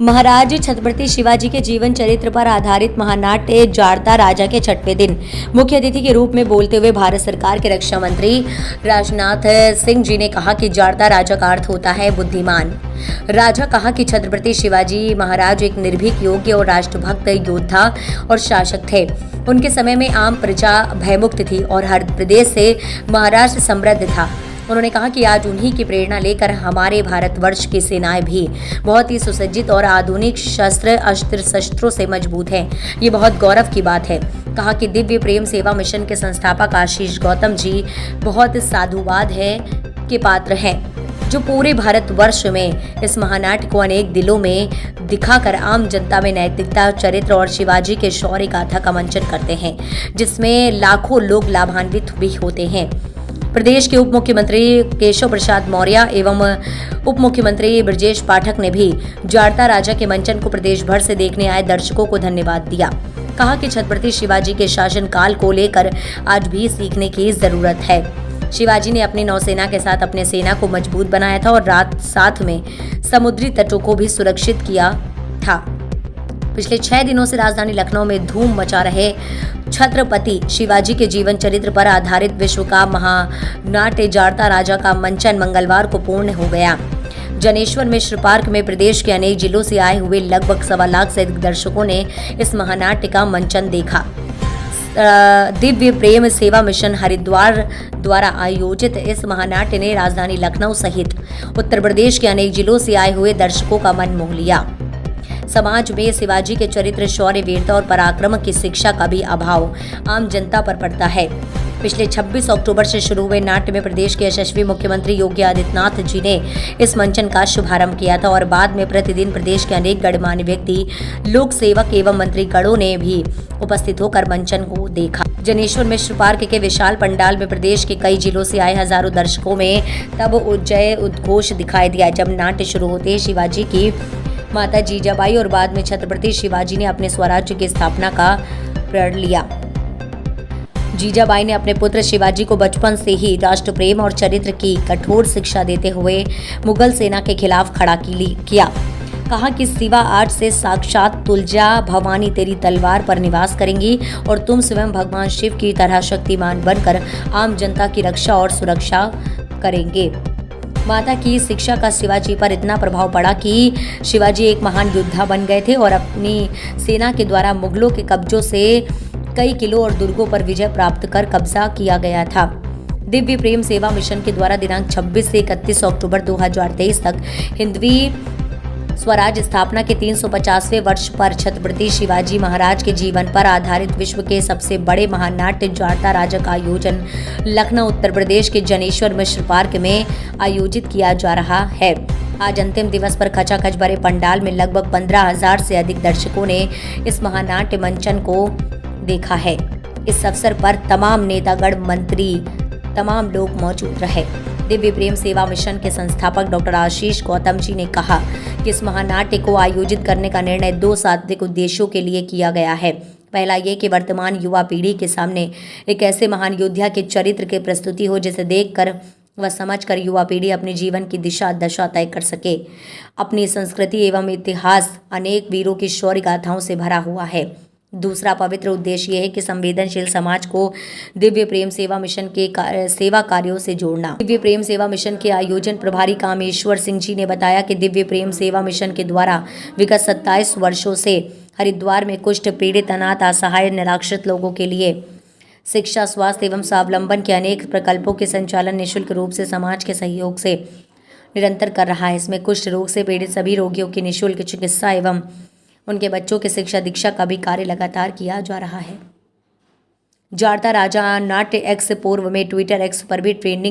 महाराज छत्रपति शिवाजी के जीवन चरित्र पर आधारित महानाट्य जाड़ता राजा के 6वें दिन मुख्य अतिथि के रूप में बोलते हुए भारत सरकार के रक्षा मंत्री राजनाथ सिंह जी ने कहा कि जाड़ता राजा का अर्थ होता है बुद्धिमान। राजा कहा कि छत्रपति शिवाजी महाराज एक निर्भीक, योग्य और राष्ट्रभक्त योद्धा और शासक थे। उनके समय में आम प्रजा भयमुक्त थी और हर प्रदेश से महाराष्ट्र समृद्ध था। उन्होंने कहा कि आज उन्हीं की प्रेरणा लेकर हमारे भारतवर्ष की सेनाएं भी बहुत ही सुसज्जित और आधुनिक अस्त्र शस्त्रों से मजबूत हैं। ये बहुत गौरव की बात है। कहा कि दिव्य प्रेम सेवा मिशन के संस्थापक आशीष गौतम जी बहुत साधुवाद है के पात्र हैं, जो पूरे भारतवर्ष में इस महानाट्य को अनेक दिलों में दिखाकर आम जनता में नैतिकता, चरित्र और शिवाजी के शौर्य गाथा का मंचन करते हैं, जिसमें लाखों लोग लाभान्वित भी होते हैं। प्रदेश के उप मुख्यमंत्री केशव प्रसाद मौर्य एवं उप मुख्यमंत्री ब्रजेश पाठक ने भी जाड़ता राजा के मंचन को प्रदेश भर से देखने आए दर्शकों को धन्यवाद दिया। कहा कि छत्रपति शिवाजी के शासन काल को लेकर आज भी सीखने की जरूरत है। शिवाजी ने अपनी नौसेना के साथ अपने सेना को मजबूत बनाया था और साथ में समुद्री तटों को भी सुरक्षित किया था। पिछले 6 दिनों से राजधानी लखनऊ में धूम मचा रहे छत्रपति शिवाजी के जीवन चरित्र पर आधारित विश्व का महानाट्य जाड़ता राजा का मंचन मंगलवार को पूर्ण हो गया। जनेश्वर मिश्र पार्क में प्रदेश के अनेक जिलों से आए हुए लगभग 1.25 लाख से अधिक दर्शकों ने इस महानाट्य का मंचन देखा। दिव्य प्रेम सेवा मिशन हरिद्वार द्वारा आयोजित इस महानाट्य ने राजधानी लखनऊ सहित उत्तर प्रदेश के अनेक जिलों से आए हुए दर्शकों का मन मोह लिया। समाज में शिवाजी के चरित्र, शौर्य, वीरता और पराक्रम की शिक्षा का भी अभाव आम जनता पर पड़ता है। पिछले 26 अक्टूबर से शुरू हुए नाट्य में प्रदेश के यशस्वी मुख्यमंत्री योगी आदित्यनाथ जी ने इस मंचन का शुभारंभ किया था और बाद में प्रतिदिन प्रदेश के अनेक गणमान्य व्यक्ति, लोक सेवक एवं मंत्रीगणों ने भी उपस्थित होकर मंचन को देखा। जनेश्वर मिश्र पार्क के विशाल पंडाल में प्रदेश के कई जिलों से आए हजारों दर्शकों में तब जय उद्घोष दिखाई दिया जब नाट्य शुरू होते शिवाजी की माता जीजाबाई और बाद में छत्रपति शिवाजी ने अपने स्वराज्य की स्थापना का प्रण लिया। जीजाबाई ने अपने पुत्र शिवाजी को बचपन से ही राष्ट्र प्रेम और चरित्र की कठोर शिक्षा देते हुए मुगल सेना के खिलाफ खड़ा किया। कहा कि सिवा आज से साक्षात तुलजा भवानी तेरी तलवार पर निवास करेंगी और तुम स्वयं भगवान शिव की तरह शक्तिमान बनकर आम जनता की रक्षा और सुरक्षा करेंगे। माता की शिक्षा का शिवाजी पर इतना प्रभाव पड़ा कि शिवाजी एक महान योद्धा बन गए थे और अपनी सेना के द्वारा मुगलों के कब्जों से कई किलों और दुर्गों पर विजय प्राप्त कर कब्जा किया गया था। दिव्य प्रेम सेवा मिशन के द्वारा दिनांक 26 से 31 अक्टूबर 2023 तक हिंदवी स्वराज स्थापना के 350वें वर्ष पर छत्रपति शिवाजी महाराज के जीवन पर आधारित विश्व के सबसे बड़े महानाट्य जाड़ता राजा का आयोजन लखनऊ उत्तर प्रदेश के जनेश्वर मिश्र पार्क में आयोजित किया जा रहा है। आज अंतिम दिवस पर खचाखच भरे पंडाल में लगभग 15,000 से अधिक दर्शकों ने इस महानाट्य मंचन को देखा है। इस अवसर पर तमाम नेतागण, मंत्री, तमाम लोग मौजूद रहे। दिव्य प्रेम सेवा मिशन के संस्थापक डॉक्टर आशीष गौतम जी ने कहा कि इस महानाट्य को आयोजित करने का निर्णय 2 सात्विक उद्देश्यों के लिए किया गया है। पहला ये कि वर्तमान युवा पीढ़ी के सामने एक ऐसे महान योद्धा के चरित्र की प्रस्तुति हो जिसे देखकर व समझकर युवा पीढ़ी अपने जीवन की दिशा दशा तय कर सके। अपनी संस्कृति एवं इतिहास अनेक वीरों की शौर्य गाथाओं से भरा हुआ है। दूसरा पवित्र उद्देश्य यह है कि संवेदनशील समाज को दिव्य प्रेम सेवा मिशन के सेवा कार्यों से जोड़ना। दिव्य प्रेम सेवा मिशन के आयोजन प्रभारी कामेश्वर सिंह जी ने बताया कि दिव्य प्रेम सेवा मिशन के द्वारा विगत 27 वर्षों से हरिद्वार में कुष्ठ पीड़ित, अनाथ, असहाय, निराश्रित लोगों के लिए शिक्षा, स्वास्थ्य एवं स्वावलंबन के अनेक प्रकल्पों के संचालन निःशुल्क रूप से समाज के सहयोग से निरंतर कर रहा है। इसमें कुष्ठ रोग से पीड़ित सभी रोगियों की निःशुल्क चिकित्सा एवं उनके बच्चों की शिक्षा दीक्षा का भी कार्य लगातार किया जा रहा है। जाड़ता राजा नाट्य एक्स पूर्व में ट्विटर एक्स पर भी ट्रेंडिंग